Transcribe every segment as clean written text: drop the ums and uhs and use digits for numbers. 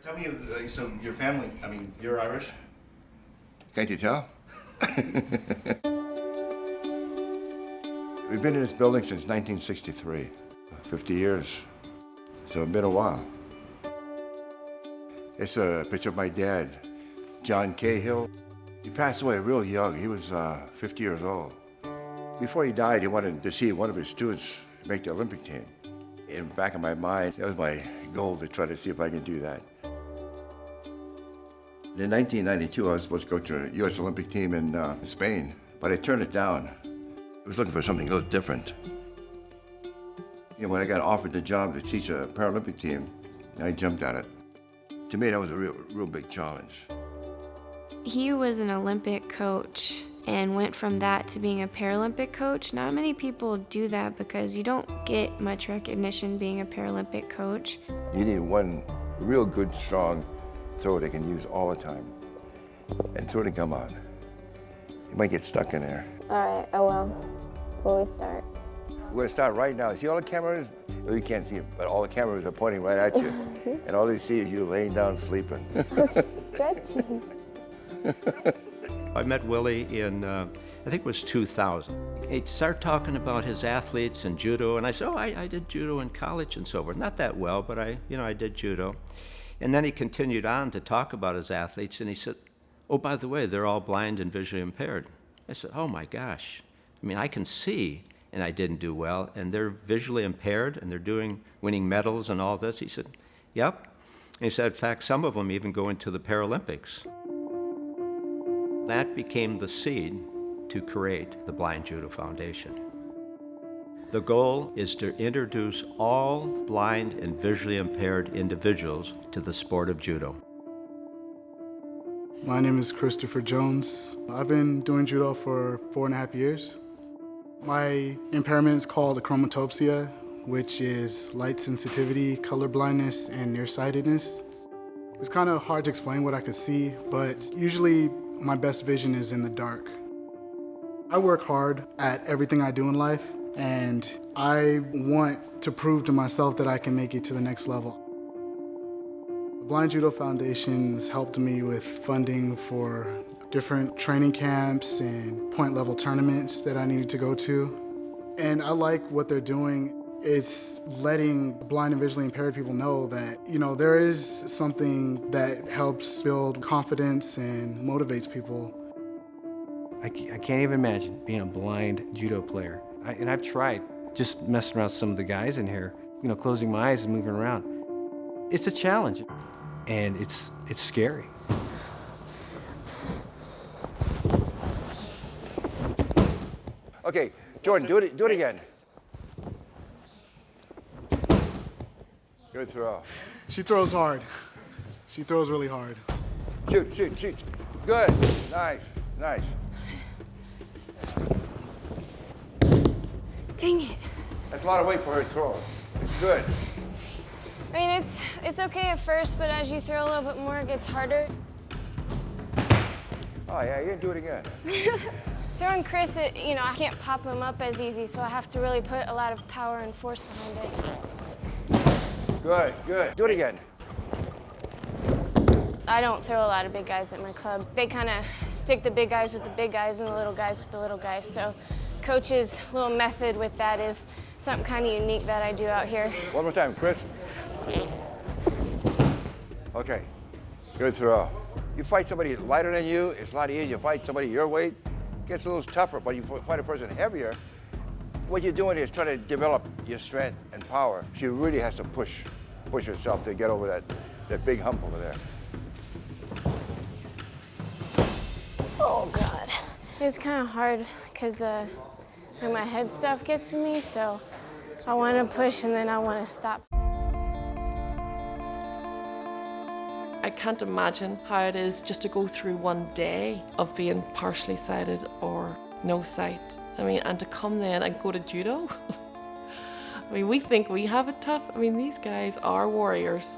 Tell me, so your family, I mean, you're Irish? Can't you tell? We've been in this building since 1963, 50 years. So it's been a while. It's a picture of my dad, John Cahill. He passed away real young. He was 50 years old. Before he died, he wanted to see one of his students make the Olympic team. In the back of my mind, that was my goal, to try to see if I can do that. In 1992, I was supposed to go to the U.S. Olympic team in Spain, but I turned it down. I was looking for something a little different. You know, when I got offered the job to teach a Paralympic team, I jumped at it. To me, that was a real big challenge. He was an Olympic coach and went from that to being a Paralympic coach. Not many people do that because you don't get much recognition being a Paralympic coach. You need one real good, strong throw they can use all the time and throw the gum on. You might get stuck in there. All right, I will. Before we start. We're gonna start right now. See all the cameras? Oh, you can't see them, but all the cameras are pointing right at you. And all they see is you laying down sleeping. I'm stretching. I met Willie in, I think it was 2000. He started talking about his athletes and judo, and I said, oh, I did judo in college and so forth. Not that well, but I did judo. And then he continued on to talk about his athletes, and he said, oh, by the way, they're all blind and visually impaired. I said, oh my gosh. I mean, I can see, and I didn't do well, and they're visually impaired, and they're winning medals and all this. He said, yep. And he said, in fact, some of them even go into the Paralympics. That became the seed to create the Blind Judo Foundation. The goal is to introduce all blind and visually impaired individuals to the sport of judo. My name is Christopher Jones. I've been doing judo for 4.5 years. My impairment is called achromatopsia, which is light sensitivity, color blindness, and nearsightedness. It's kind of hard to explain what I could see, but usually my best vision is in the dark. I work hard at everything I do in life, and I want to prove to myself that I can make it to the next level. The Blind Judo Foundation has helped me with funding for different training camps and point-level tournaments that I needed to go to. And I like what they're doing. It's letting blind and visually impaired people know that, there is something that helps build confidence and motivates people. I can't even imagine being a blind judo player. And I've tried just messing around with some of the guys in here, closing my eyes and moving around. It's a challenge, and it's scary. Okay, Jordan, do it again. Good throw. She throws hard. She throws really hard. Shoot. Good, nice. Dang it. That's a lot of weight for her to throw. It's good. I mean, it's okay at first, but as you throw a little bit more, it gets harder. Oh yeah, you can do it again. Throwing Chris, I can't pop him up as easy, so I have to really put a lot of power and force behind it. Good. Do it again. I don't throw a lot of big guys at my club. They kind of stick the big guys with the big guys and the little guys with the little guys. So Coach's little method with that is something kind of unique that I do out here. One more time, Chris. Okay, good throw. You fight somebody lighter than you, it's a lot easier. You fight somebody your weight, it gets a little tougher, but you fight a person heavier, what you're doing is trying to develop your strength and power. She really has to push herself to get over that big hump over there. Oh, God. It's kind of hard because my head stuff gets to me, so I want to push and then I want to stop. I can't imagine how it is just to go through one day of being partially sighted or no sight. I mean, and to come then and go to judo. I mean, we think we have it tough. I mean, these guys are warriors.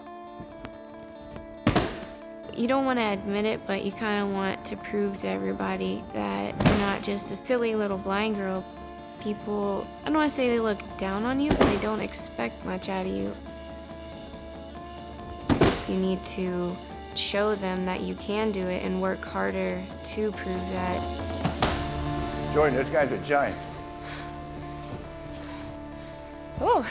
You don't want to admit it, but you kind of want to prove to everybody that you're not just a silly little blind girl. People, I don't want to say they look down on you, but they don't expect much out of you. You need to show them that you can do it and work harder to prove that. Jordan, this guy's a giant. Ooh.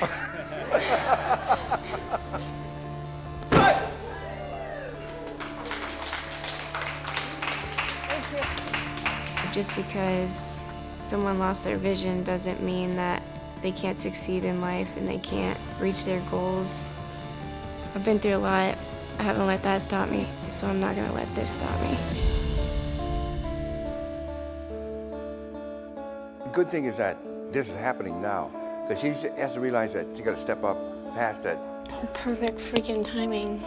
Just because someone lost their vision doesn't mean that they can't succeed in life and they can't reach their goals. I've been through a lot. I haven't let that stop me, so I'm not gonna let this stop me. The good thing is that this is happening now, because he has to realize that you gotta step up past that. Perfect freaking timing.